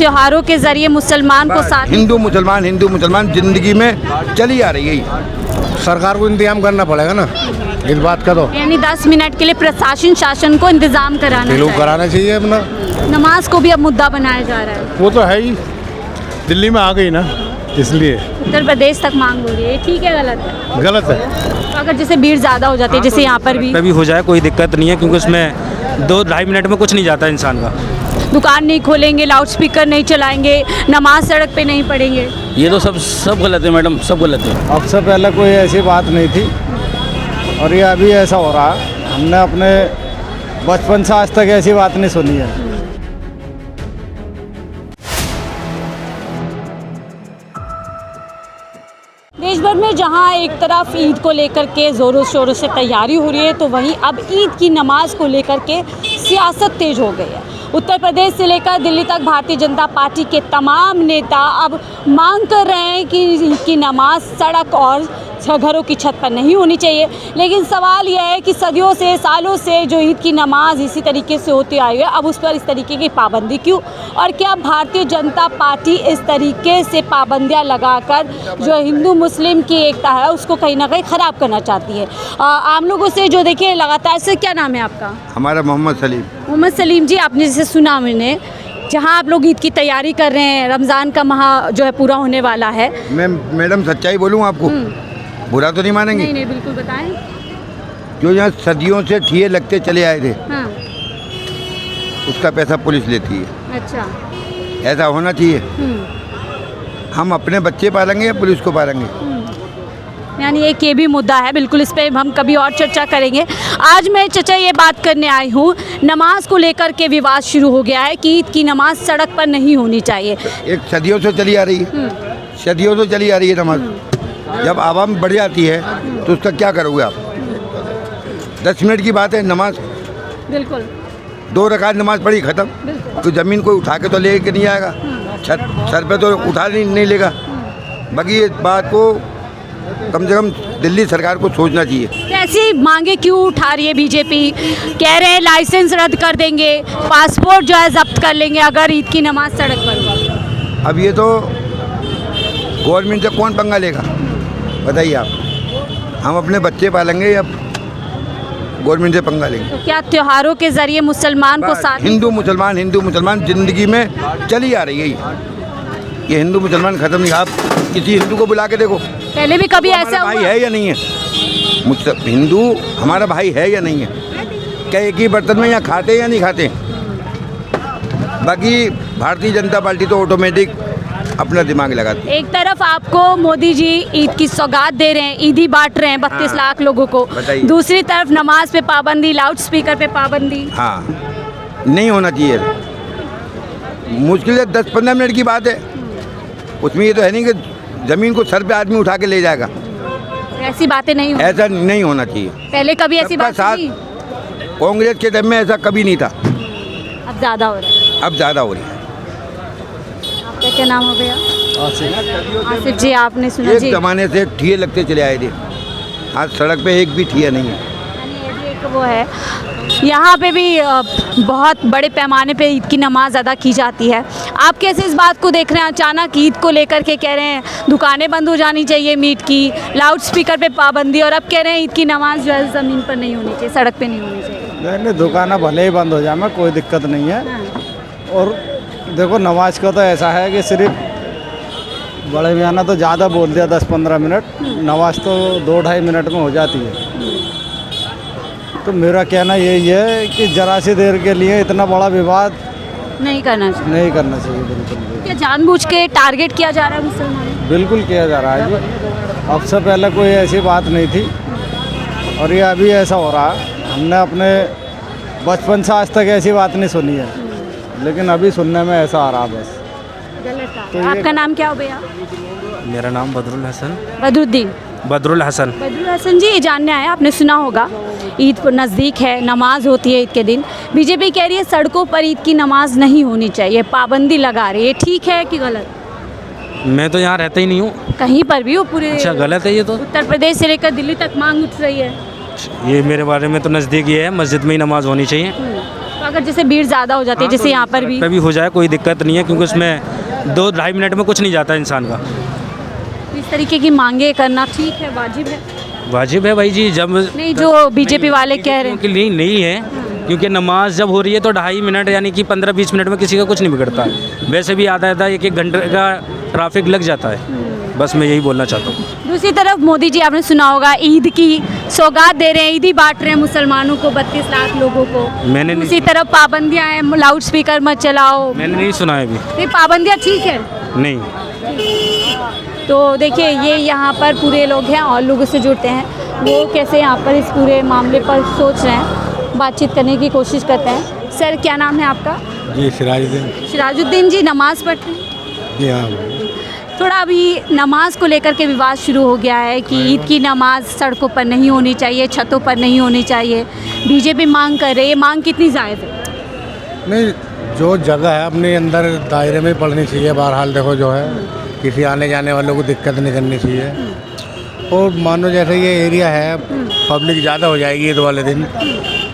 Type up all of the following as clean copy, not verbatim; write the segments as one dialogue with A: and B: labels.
A: त्योहारों के जरिए मुसलमान को साथ
B: हिंदू मुसलमान जिंदगी में चली आ रही है।
C: सरकार को इंतजाम करना पड़ेगा ना इस बात का। तो
A: यानी 10 मिनट के लिए प्रशासन शासन को इंतजाम कराना
C: लोग
A: चाहिए।
C: कराना चाहिए अपना।
A: नमाज को भी अब मुद्दा बनाया जा रहा है।
C: वो तो है ही, दिल्ली में आ गई ना इसलिए।
A: उत्तर प्रदेश तक मांग हो रही है, ठीक है गलत है?
C: गलत है।
A: तो अगर जैसे भीड़ ज़्यादा हो जाती है जैसे यहाँ पर भी,
D: हो जाए कोई दिक्कत नहीं है, क्योंकि उसमें 2-2.5 मिनट में कुछ नहीं जाता इंसान का।
A: दुकान नहीं खोलेंगे, लाउड स्पीकर नहीं चलाएंगे, नमाज सड़क पे नहीं पढ़ेंगे,
D: ये तो सब गलत है मैडम, सब गलत है।
C: अब से पहले कोई ऐसी बात नहीं थी और ये अभी ऐसा हो रहा है। हमने अपने बचपन से आज तक ऐसी बात नहीं सुनी है।
A: देश भर में जहां एक तरफ ईद को लेकर के ज़ोरों शोरों से तैयारी हो रही है, तो वहीं अब ईद की नमाज को लेकर के सियासत तेज हो गई है। उत्तर प्रदेश से लेकर दिल्ली तक भारतीय जनता पार्टी के तमाम नेता अब मांग कर रहे हैं कि ईद की नमाज सड़क और घरों की छत पर नहीं होनी चाहिए। लेकिन सवाल यह है कि सदियों से, सालों से जो ईद की नमाज इसी तरीके से होती आई है, अब उस पर इस तरीके की पाबंदी क्यों? और क्या भारतीय जनता पार्टी इस तरीके से पाबंदियां लगाकर जो हिंदू मुस्लिम की एकता है उसको कहीं ना कहीं ख़राब करना चाहती है? आम लोगों से जो देखिए लगातार से, क्या नाम है आपका?
B: हमारा मोहम्मद सलीम।
A: मोहम्मद सलीम जी, आपने जैसे सुना मैंने, जहाँ आप लोग ईद की तैयारी कर रहे हैं, रमज़ान का माह जो है पूरा होने वाला है।
B: मैं मैडम सच्चाई बोलूँ आपको, बुरा तो नहीं मानेंगे?
A: नहीं बिल्कुल बताएं।
B: जो यहाँ सदियों से ठिये लगते चले आए थे,
A: हाँ।
B: उसका पैसा पुलिस लेती है।
A: अच्छा।
B: ऐसा होना चाहिए। हम अपने बच्चे पालेंगे या पुलिस को पालेंगे?
A: यानी एक ये भी मुद्दा है, बिल्कुल इस पे हम कभी और चर्चा करेंगे। आज मैं चचा ये बात करने आई हूँ, नमाज को लेकर के विवाद शुरू हो गया है कि ईद की नमाज सड़क पर नहीं होनी चाहिए।
B: एक सदियों से चली आ रही है, सदियों से चली आ रही है नमाज। जब आवाम बढ़ जाती है तो उसका क्या करोगे आप? 10 मिनट की बात है नमाज,
A: बिल्कुल
B: 2 रकात नमाज पढ़ी ख़त्म। तो ज़मीन को उठा के तो ले के नहीं आएगा, छत सर पे तो उठा नहीं लेगा। बाकी इस बात को कम से कम दिल्ली सरकार को सोचना चाहिए।
A: ऐसी मांगे क्यों उठा रही है बीजेपी? कह रहे हैं लाइसेंस रद्द कर देंगे, पासपोर्ट जो है जब्त कर लेंगे अगर ईद की नमाज सड़क पर हो।
B: अब ये तो गवर्नमेंट से कौन पंगा लेगा बताइए आप? हम अपने बच्चे पालेंगे या गवर्नमेंट से पंगा लेंगे?
A: तो क्या त्योहारों के जरिए मुसलमान को साथ
B: हिंदू मुसलमान जिंदगी में चली आ रही है। ये हिंदू मुसलमान ख़त्म नहीं। आप किसी हिंदू को बुला के देखो,
A: पहले भी कभी ऐसा
B: भाई
A: हुआ?
B: है या नहीं है? हिंदू हमारा भाई है या नहीं है? क्या एक ही बर्तन में या खाते या नहीं खाते? बाकी भारतीय जनता पार्टी तो ऑटोमेटिक अपना दिमाग लगाती है।
A: एक तरफ आपको मोदी जी ईद की सौगात दे रहे हैं, ईदी बांट रहे हैं 32 लाख लोगों को, दूसरी तरफ नमाज पे पाबंदी, लाउड स्पीकर पे पाबंदी।
B: हाँ, नहीं होना चाहिए। मुश्किल से 10-15 मिनट की बात है, उसमें ये तो है नहीं कि ज़मीन को सर पे आदमी उठा के ले जाएगा।
A: ऐसी बातें नहीं होती।
B: ऐसा नहीं होना चाहिए।
A: पहले कभी ऐसी बात
B: साथ कांग्रेस के टाइम में ऐसा कभी नहीं था।
A: अब ज़्यादा हो रहा है।
B: अब ज़्यादा हो रही है।
A: आपका क्या नाम हो गया? आसिफ जी, आपने सुना
B: एक
A: जी?
B: ज़माने से ठिये लगते चले आए थे, आज सड़क पे एक भी ठिया नहीं है।
A: एक वो है, यहाँ पे भी बहुत बड़े पैमाने पे ईद की नमाज अदा की जाती है। आप कैसे इस बात को देख रहे हैं? अचानक ईद को लेकर के कह रहे हैं दुकानें बंद हो जानी चाहिए मीट की, लाउड स्पीकर पे पाबंदी, और अब कह रहे हैं ईद की नमाज जो है ज़मीन पर नहीं होनी चाहिए, सड़क पे नहीं होनी चाहिए।
C: नहीं, दुकानें भले ही बंद हो जाए, कोई दिक्कत नहीं है। और देखो नमाज का तो ऐसा है कि सिर्फ बड़े मियाँ ने तो ज़्यादा बोल दिया 10-15 मिनट, नमाज तो 2-2.5 मिनट में हो जाती है। तो मेरा कहना यही है कि जरा सी देर के लिए इतना बड़ा विवाद
A: नहीं करना चाहिए।
C: बिल्कुल भी।
A: क्या जानबूझ के टारगेट किया जा रहा है मुसलमान?
C: बिल्कुल किया जा रहा है जी। अब से पहले कोई ऐसी बात नहीं थी और ये अभी ऐसा हो रहा है। हमने अपने बचपन से आज तक ऐसी बात नहीं सुनी है, लेकिन अभी सुनने में ऐसा आ रहा बस।
A: तो आपका नाम क्या हो भैया?
D: मेरा नाम बदरुल हसन।
A: बदरुल हसन जी, ये जानने आए, आपने सुना होगा ईद को नज़दीक है, नमाज होती है ईद के दिन, बीजेपी कह रही है सड़कों पर ईद की नमाज नहीं होनी चाहिए, पाबंदी लगा रही है, ठीक है कि गलत?
D: मैं तो यहाँ रहता ही नहीं हूँ।
A: कहीं पर भी हो, पूरे
D: अच्छा, गलत है ये तो।
A: उत्तर प्रदेश से लेकर दिल्ली तक मांग उठ रही है।
D: ये मेरे बारे में तो नज़दीक ये है, मस्जिद में ही नमाज होनी चाहिए।
A: तो अगर जैसे भीड़ ज़्यादा हो जाती है जैसे यहाँ पर भी
D: हो जाए कोई दिक्कत नहीं है, क्योंकि उसमें 2-2.5 मिनट में कुछ नहीं जाता इंसान का।
A: इस तरीके की मांगे करना ठीक है, वाजिब है?
D: वाजिब है भाई जी, जब
A: नहीं, जो बीजेपी वाले कह रहे हैं
D: कि नहीं है, क्योंकि नमाज जब हो रही है तो 2.5 मिनट यानी कि 15-20 मिनट में किसी का कुछ नहीं बिगड़ता है। वैसे भी आधा 1-1 घंटे का ट्रैफिक लग जाता है। बस मैं यही बोलना चाहता हूँ।
A: दूसरी तरफ मोदी जी आपने सुना होगा ईद की सौगात दे रहे हैं, ईद ही बांट रहे हैं मुसलमानों को, 32 लाख लोगों को।
D: मैंने
A: दूसरी तरफ पाबंदियां हैं, लाउड स्पीकर मत चलाओ।
D: मैंने नहीं सुना है अभी।
A: ये पाबंदियां ठीक है?
D: नहीं।
A: तो देखिए ये यहाँ पर पूरे लोग हैं और लोगों से जुड़ते हैं, वो कैसे यहाँ पर इस पूरे मामले पर सोच रहे हैं, बातचीत करने की कोशिश करते हैं। सर क्या नाम है आपका?
C: जी सिराजुद्दीन।
A: सिराजुद्दीन जी, नमाज़ पढ़ते हैं?
C: जी हाँ।
A: थोड़ा अभी नमाज को लेकर के विवाद शुरू हो गया है कि ईद की नमाज सड़कों पर नहीं होनी चाहिए, छतों पर नहीं होनी चाहिए। बीजेपी मांग कर रही है, मांग कितनी जायज़ है?
C: नहीं, जो जगह है अपने अंदर दायरे में पढ़नी चाहिए। बहरहाल देखो जो है किसी आने जाने वालों को दिक्कत नहीं करनी चाहिए। और मानो जैसे ये एरिया है, पब्लिक ज़्यादा हो जाएगी ईद वाले दिन,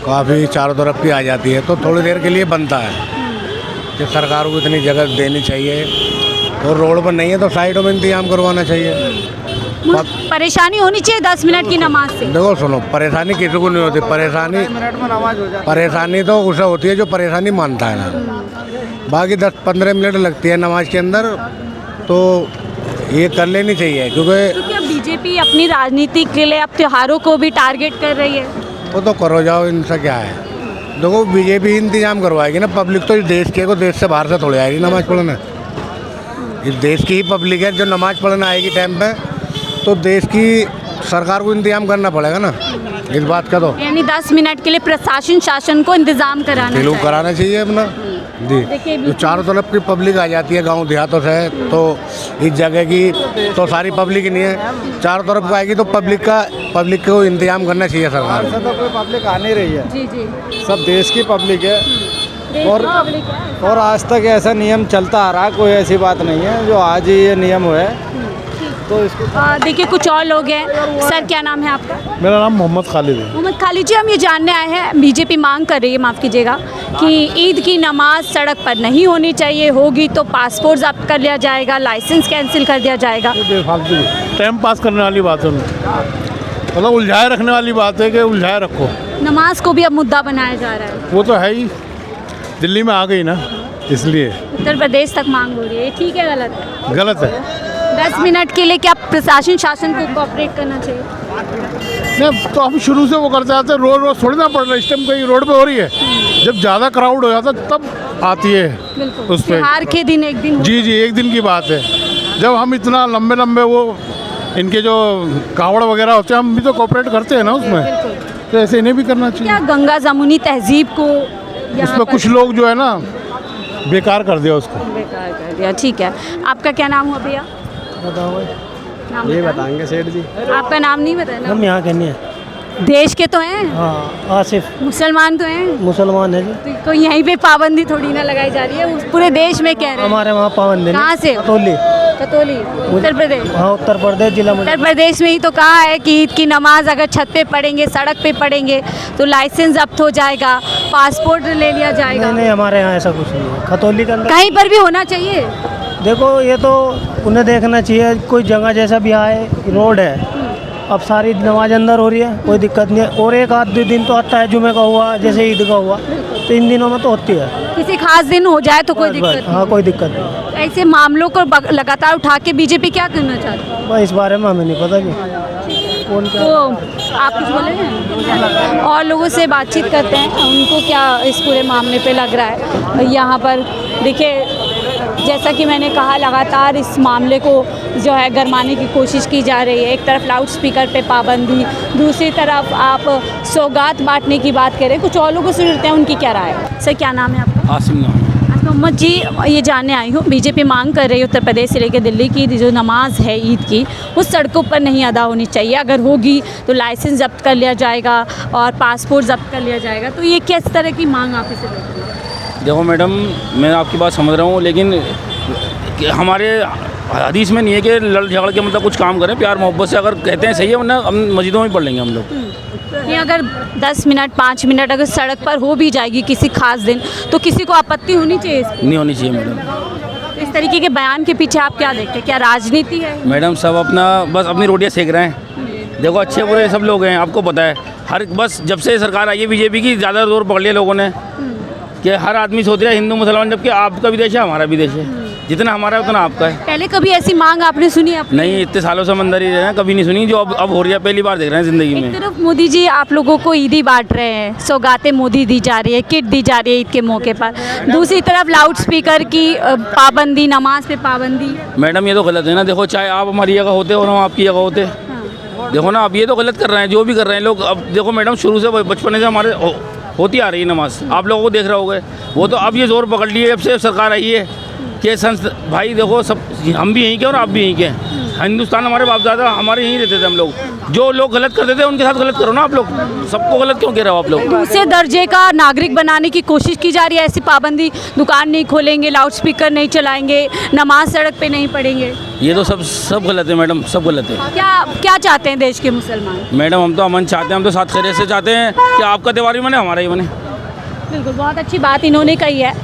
C: काफ़ी चारों तरफ की आ जाती है, तो थोड़ी देर के लिए बनता है कि सरकार को इतनी जगह देनी चाहिए। और रोड पर नहीं है तो साइडों में इंतजाम करवाना चाहिए।
A: परेशानी होनी चाहिए 10 मिनट की नमाज से?
C: देखो सुनो, परेशानी किसी को नहीं होती। परेशानी तो उसे होती है जो परेशानी मानता है ना। बाकी 10-15 मिनट लगती है नमाज के अंदर, तो ये कर लेनी चाहिए। क्योंकि
A: तो क्या बीजेपी अपनी राजनीति के लिए अब त्योहारों को भी टारगेट कर रही है?
C: वो तो करो जाओ, इनसे क्या है। देखो बीजेपी इंतजाम करवाएगी ना, पब्लिक तो इस देश के को देश से बाहर से थोड़ी आएगी नमाज पढ़ने। इस देश की ही पब्लिक है जो नमाज पढ़ने आएगी टाइम पे, तो देश की सरकार को इंतजाम करना पड़ेगा ना इस बात का। तो
A: यानी 10 मिनट के लिए प्रशासन शासन को इंतजाम कराना
C: लोग
A: चाहिए।
C: कराना चाहिए अपना। जी, जो चारों तरफ की पब्लिक आ जाती है गांव देहातों से, तो इस जगह की तो सारी पब्लिक ही नहीं है, चारों तरफ आएगी तो पब्लिक को इंतजाम करना चाहिए सरकार को। तो कोई पब्लिक आ नहीं रही है,
A: जी जी,
C: सब देश की पब्लिक है।
A: देश
C: और
A: की public है।
C: और आज तक ऐसा नियम चलता आ रहा, कोई ऐसी बात नहीं है जो आज ही ये नियम हुआ है। तो इसको
A: देखिए कुछ और लोग हैं। सर क्या नाम है आपका?
C: मेरा नाम मोहम्मद खालिद है।
A: मोहम्मद खालिद जी, हम ये जानने आए हैं, बीजेपी मांग कर रही है, माफ़ कीजिएगा, कि ईद की नमाज सड़क पर नहीं होनी चाहिए, होगी तो पासपोर्ट जब्त कर लिया जाएगा, लाइसेंस कैंसिल कर दिया जाएगा।
E: बेफालतू टाइम पास करने वाली बात है, मतलब उलझाए रखने वाली बात है कि उलझाए रखो।
A: नमाज को भी अब मुद्दा बनाया जा रहा है।
E: वो तो है ही, दिल्ली में आ गई ना, इसलिए
A: उत्तर प्रदेश तक मांग हो रही है, ठीक है गलत है?
E: गलत है।
A: 10 मिनट के लिए क्या प्रशासन शासन को कोऑपरेट करना चाहिए?
E: नहीं तो हम शुरू से वो करते आते हैं, रोज थोड़ी ना पड़ रहा है। इस टाइम कहीं रोड पे हो रही है, जब ज़्यादा क्राउड हो जाता है तब आती है
A: बिल्कुल,
E: उस पर।
A: त्योहार के दिन एक दिन
E: जी जी, एक दिन की बात है। जब हम इतना लंबे लंबे वो इनके जो कावड़ वगैरह होते हैं, हम भी तो कोऑपरेट करते हैं ना उसमें, तो ऐसे इन्हें भी करना चाहिए।
A: क्या गंगा जमुनी तहजीब को
E: उसमें कुछ लोग जो है ना बेकार कर दिया उसको।
A: बेकार कर दिया, ठीक है। आपका क्या नाम हुआ भैया? नाम
C: ये
A: बताएं।
C: बताएंगे सेठ जी।
A: आपका नाम नहीं बताया?
F: हम यहाँ कहने हैं।
A: देश के तो हैं,
F: हाँ, आसिफ
A: मुसलमान तो हैं,
F: मुसलमान है जी।
A: तो कोई यहीं पे पाबंदी थोड़ी ना लगाई जा रही है, उस पूरे देश में कह रहे हैं।
F: हमारे वहाँ पाबंदी नहीं।
A: कहाँ से?
F: कतौली।
A: कतौली, उत्तर प्रदेश।
F: हाँ, उत्तर प्रदेश जिला मुझे।
A: उत्तर प्रदेश में ही तो कहा है कि ईद की नमाज अगर छत पे पढ़ेंगे, सड़क पे पढ़ेंगे तो लाइसेंस जब्त हो जाएगा, पासपोर्ट ले लिया जाएगा।
F: नहीं नहीं, हमारे यहाँ ऐसा कुछ नहीं है। खतौली के अंदर
A: कहीं पर भी होना चाहिए।
F: देखो, ये तो उन्हें देखना चाहिए। कोई जगह जैसा भी आए, रोड है, अब सारी नमाज अंदर हो रही है, कोई दिक्कत नहीं है। और एक आध दो दिन तो आता है, जुमे का हुआ, जैसे ईद का हुआ, तो इन दिनों में तो होती है।
A: किसी खास दिन हो जाए तो कोई दिक्कत
F: हाँ, कोई दिक्कत नहीं।
A: नहीं। ऐसे मामलों को लगातार उठा के बीजेपी क्या करना चाहती है?
F: बस इस बारे में हमें नहीं पता जी कौन क्या।
A: तो आप कुछ बोले हैं? और लोगों से बातचीत करते हैं, उनको क्या इस पूरे मामले पे लग रहा है। यहाँ पर देखिए, जैसा कि मैंने कहा, लगातार इस मामले को जो है गरमाने की कोशिश की जा रही है। एक तरफ लाउड स्पीकर पे पाबंदी, दूसरी तरफ आप सौगात बांटने की बात करें। कुछ और लोगों से जुड़ते हैं, उनकी क्या राय है? सर क्या नाम है आपका?
D: आसिम नाम।
A: मोहम्मद जी, ये जानने आई हूँ, बीजेपी मांग कर रही है उत्तर प्रदेश से लेकर दिल्ली की जो नमाज है ईद की, वो सड़कों पर नहीं अदा होनी चाहिए, अगर होगी तो लाइसेंस जब्त कर लिया जाएगा और पासपोर्ट जब्त कर लिया जाएगा। तो ये किस तरह की मांग आप इसे देखते हैं?
D: देखो मैडम, मैं आपकी बात समझ रहा हूँ, लेकिन हमारे हदीस में नहीं है कि लड़ झगड़ के मतलब कुछ काम करें। प्यार मोहब्बत से अगर कहते हैं सही है, वरना हम मस्जिदों में पढ़ लेंगे हम लोग।
A: ये अगर 10 मिनट 5 मिनट अगर सड़क पर हो भी जाएगी किसी खास दिन तो किसी को आपत्ति होनी चाहिए इसकी?
D: नहीं होनी चाहिए मैडम।
A: तो इस तरीके के बयान के पीछे आप क्या देखते हैं, क्या राजनीति है?
D: मैडम सब अपना बस अपनी रोटियां सेक रहे हैं। देखो अच्छे बुरे सब लोग हैं, आपको पता है। हर बस जब से सरकार आई है बीजेपी की, ज़्यादा जोर पकड़ लिया लोगों ने कि हर आदमी सोच रहा है हिंदू मुसलमान, जबकि आपका भी देश है हमारा भी देश है। जितना हमारा है उतना आपका है।
A: पहले कभी ऐसी मांग आपने सुनी अपने?
D: नहीं, इतने सालों से हम अंदर ही रहे हैं, कभी नहीं सुनी। जो अब हो रही है, पहली बार देख रहे हैं ज़िंदगी
A: एक
D: में।
A: तरफ मोदी जी आप लोगों को ईदी बांट रहे हैं, सौगातें मोदी दी जा रही है, किट दी जा रही है ईद के मौके पर, दूसरी तरफ लाउड स्पीकर की पाबंदी, नमाज पे पाबंदी।
D: मैडम ये तो गलत है ना। देखो चाहे आप हमारी जगह होते और हम आपकी जगह होते, देखो ना, अब ये तो गलत कर रहे हैं जो भी कर रहे हैं लोग। अब देखो मैडम, शुरू से बचपन से हमारे होती आ रही है नमाज, आप लोगों को देख रहे होगे। वो तो अब ये जोर पकड़ लिए जब से सरकार आई है कि भाई देखो सब हम भी यहीं के और आप भी यहीं के। हिंदुस्तान हमारे बाप दादा हमारे यहीं रहते थे हम लोग। जो लोग गलत करते थे उनके साथ गलत करो ना आप लोग। सबको गलत क्यों कह रहे हो आप लोग?
A: दूसरे दर्जे का नागरिक बनाने की कोशिश की जा रही है। ऐसी पाबंदी, दुकान नहीं खोलेंगे, लाउड स्पीकर नहीं चलाएंगे, नमाज सड़क पे नहीं पढ़ेंगे।
D: ये तो सब गलत है मैडम, सब गलत है।
A: क्या चाहते हैं देश के मुसलमान?
D: मैडम हम तो अमन चाहते हैं, हम तो साथ खैरियत से चाहते हैं कि आपका त्यौहार भी बने, हमारा ही बने।
A: बिल्कुल, बहुत अच्छी बात इन्होंने कही है।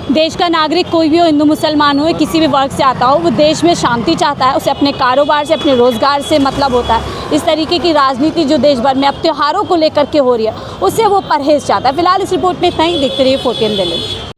A: देश का नागरिक कोई भी हो, हिंदू मुसलमान हो, किसी भी वर्ग से आता हो, वो देश में शांति चाहता है। उसे अपने कारोबार से, अपने रोज़गार से मतलब होता है। इस तरीके की राजनीति जो देश भर में अब त्योहारों को लेकर के हो रही है, उससे वो परहेज़ चाहता है। फिलहाल इस रिपोर्ट में इतना ही। देखते रहिए 14 दिल्ली।